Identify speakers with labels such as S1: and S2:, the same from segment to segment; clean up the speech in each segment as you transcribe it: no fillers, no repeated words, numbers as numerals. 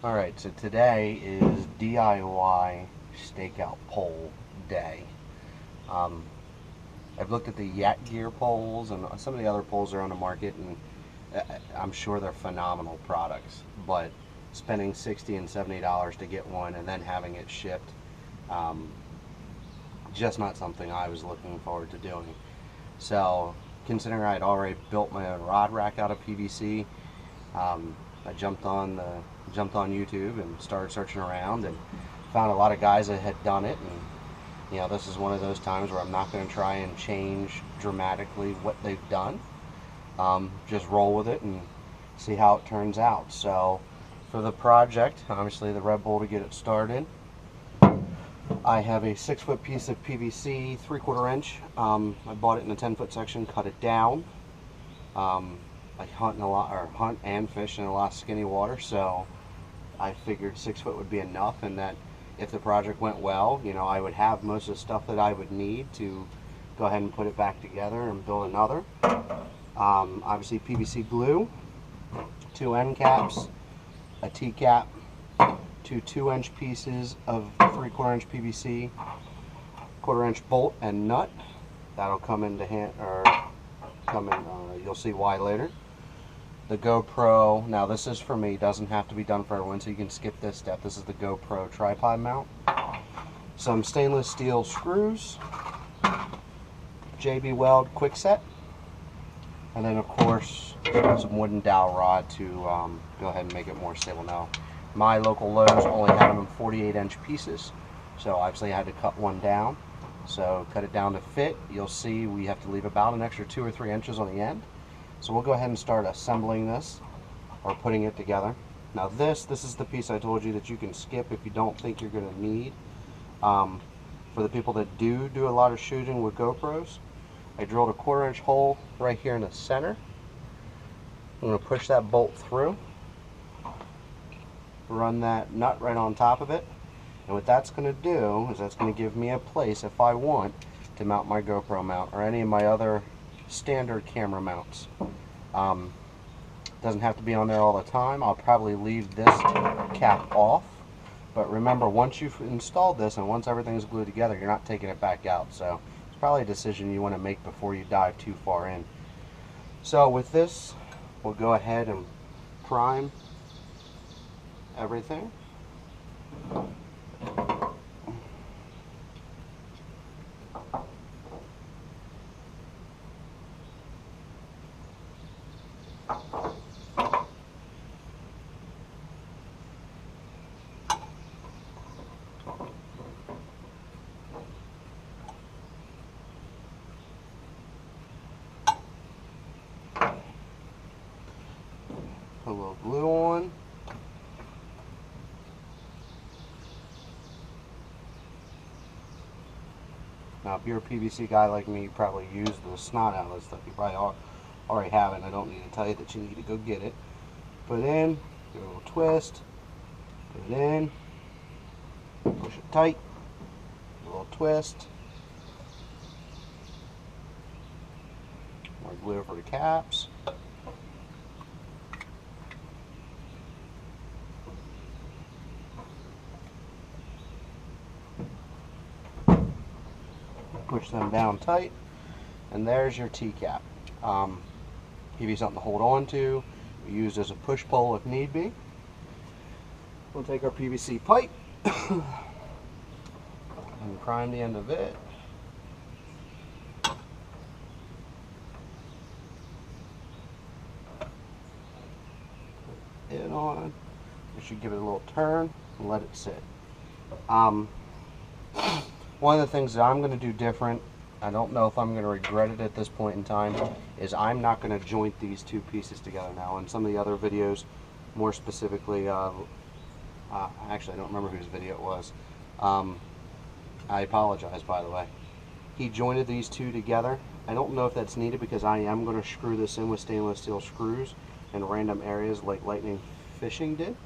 S1: Alright, so today is DIY stakeout pole day. Um, I've looked at the Yak Gear poles and some of the other poles that are on the market, and I'm sure they're phenomenal products, but spending $60 and $70 to get one and then having it shipped, um, just not something I was looking forward to doing. So, considering I had already built my own rod rack out of PVC, I jumped on YouTube and started searching around and found a lot of guys that had done it. And this is one of those times where I'm not going to try and change dramatically what they've done. Just roll with it and see how it turns out. So for the project, obviously the Red Bull to get it started, I have a 6-foot piece of PVC, 3/4 inch. I bought it in a 10-foot section, cut it down. I hunt and fish in a lot of skinny water, so I figured 6 foot would be enough, and that if the project went well, I would have most of the stuff that I would need to go ahead and put it back together and build another. Obviously PVC glue, 2 end caps, a T cap, 2 2-inch pieces of 3/4 inch PVC, 1/4 inch bolt and nut. That'll come into hand, or you'll see why later. The GoPro, now this is for me, doesn't have to be done for everyone, so you can skip this step. This is the GoPro tripod mount. Some stainless steel screws, JB Weld quick set, and then of course some wooden dowel rod to go ahead and make it more stable. Now my local Lowe's only had them in 48-inch pieces, so obviously I had to cut one down. So cut it down to fit. You'll see we have to leave about an extra 2 or 3 inches on the end. So we'll go ahead and start assembling this, or putting it together. Now this is the piece I told you that you can skip if you don't think you're going to need. For the people that do a lot of shooting with GoPros, I drilled a 1/4 inch hole right here in the center. I'm going to push that bolt through, run that nut right on top of it, and what that's going to do is that's going to give me a place if I want to mount my GoPro mount or any of my other standard camera mounts. Doesn't have to be on there all the time. I'll probably leave this cap off, but remember, once you've installed this and once everything's glued together, you're not taking it back out. So it's probably a decision you want to make before you dive too far in. So with this, we'll go ahead and prime everything. Put a little glue on. Now, if you're a PVC guy like me, you probably use the snot out of this stuff. You probably already have it. I don't need to tell you that you need to go get it. Put it in, give it a little twist, put it in, push it tight, a little twist, more glue for the caps. Push them down tight, and there's your T-cap. Give you something to hold on to, used as a push pole if need be. We'll take our PVC pipe and prime the end of it. Put it on. You should give it a little turn and let it sit. One of the things that I'm going to do different, I don't know if I'm going to regret it at this point in time, is I'm not going to joint these two pieces together now. In some of the other videos, more specifically, actually I don't remember whose video it was. I apologize, by the way. He jointed these two together. I don't know if that's needed because I am going to screw this in with stainless steel screws in random areas like Lightning Fishing did.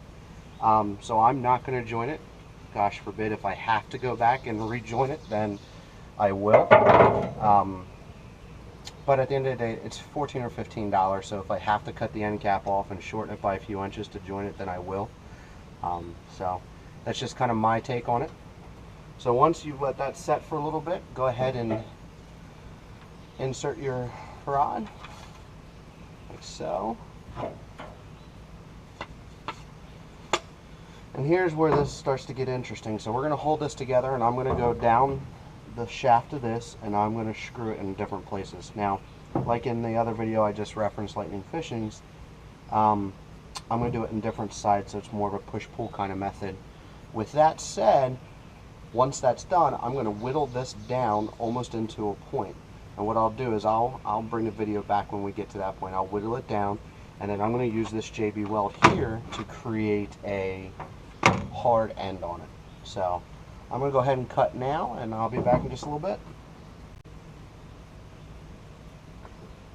S1: So I'm not going to join it. Gosh forbid, if I have to go back and rejoin it, then I will. But at the end of the day, it's $14 or $15, so if I have to cut the end cap off and shorten it by a few inches to join it, then I will. So that's just kind of my take on it. So once you've let that set for a little bit, go ahead and insert your rod, like so. And here's where this starts to get interesting. So we're going to hold this together, and I'm going to go down the shaft of this, and I'm going to screw it in different places. Now, like in the other video I just referenced, Lightning Fishings, I'm going to do it in different sides, so it's more of a push-pull kind of method. With that said, once that's done, I'm going to whittle this down almost into a point. And what I'll do is I'll bring the video back when we get to that point. I'll whittle it down, and then I'm going to use this JB weld here to create a hard end on it. So I'm going to go ahead and cut now, and I'll be back in just a little bit.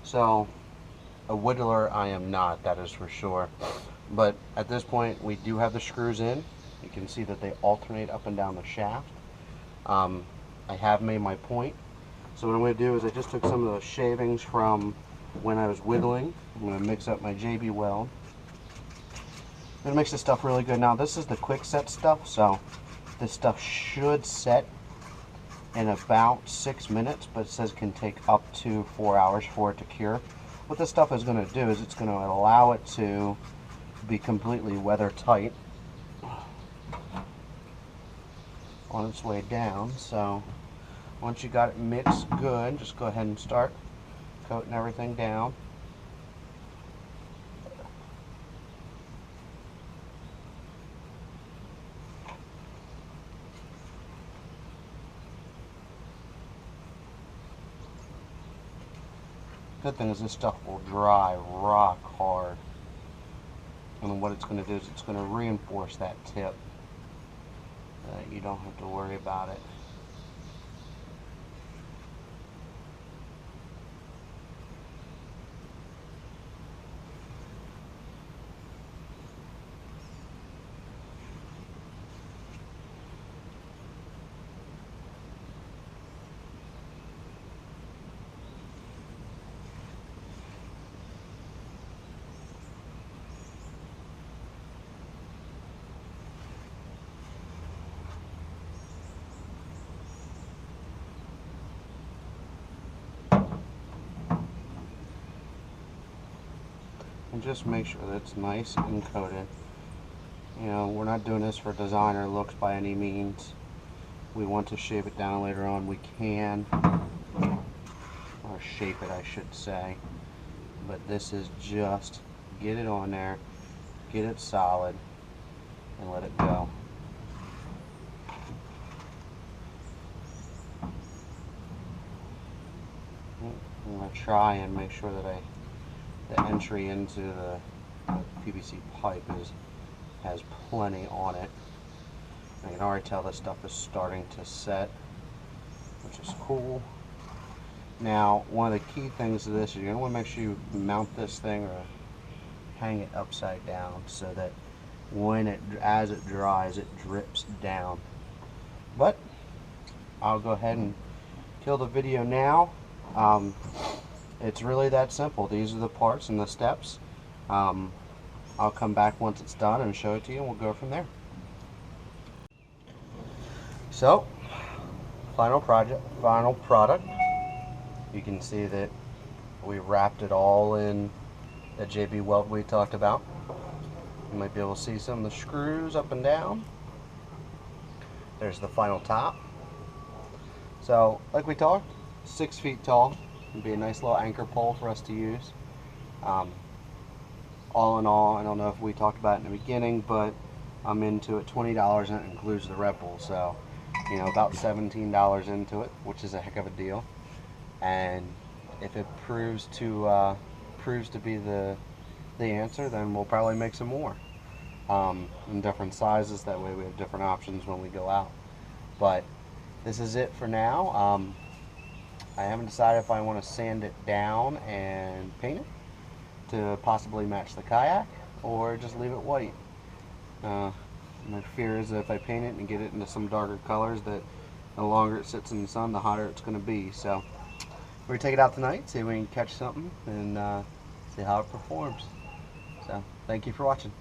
S1: So a whittler I am not, that is for sure. But at this point we do have the screws in. You can see that they alternate up and down the shaft. I have made my point. So what I'm going to do is I just took some of the shavings from when I was whittling. I'm going to mix up my JB weld. I'm going to mix this stuff really good. Now this is the quick set stuff, so this stuff should set in about 6 minutes, but it says it can take up to 4 hours for it to cure. What this stuff is going to do is it's going to allow it to be completely weather tight on its way down. So once you got it mixed good, just go ahead and start coating everything down. Good thing is this stuff will dry rock hard. And then what it's going to do is it's going to reinforce that tip. You don't have to worry about it. And just make sure that it's nice and coated. You know, we're not doing this for designer looks by any means. We want to shave it down later on. We can, or shape it I should say, but this is just get it on there, get it solid, and let it go. I'm going to try and make sure that the entry into the PVC pipe has plenty on it. I can already tell this stuff is starting to set, which is cool. Now, one of the key things to this is you're going to want to make sure you mount this thing or hang it upside down so that as it dries, it drips down. But I'll go ahead and kill the video now. It's really that simple. These are the parts and the steps. I'll come back once it's done and show it to you, and we'll go from there. So, final product. You can see that we wrapped it all in the JB weld we talked about. You might be able to see some of the screws up and down. There's the final top. So, like we talked, 6 feet tall. It'd be a nice little anchor pole for us to use. All in all, I don't know if we talked about it in the beginning, but I'm into it. $20 and it includes the Red Bull, so you know, about $17 into it, which is a heck of a deal. And if it proves to be the answer, then we'll probably make some more in different sizes. That way we have different options when we go out. But this is it for now. I haven't decided if I want to sand it down and paint it to possibly match the kayak, or just leave it white. My fear is that if I paint it and get it into some darker colors, that the longer it sits in the sun, the hotter it's going to be. So we're going to take it out tonight, see if we can catch something, and see how it performs. So thank you for watching.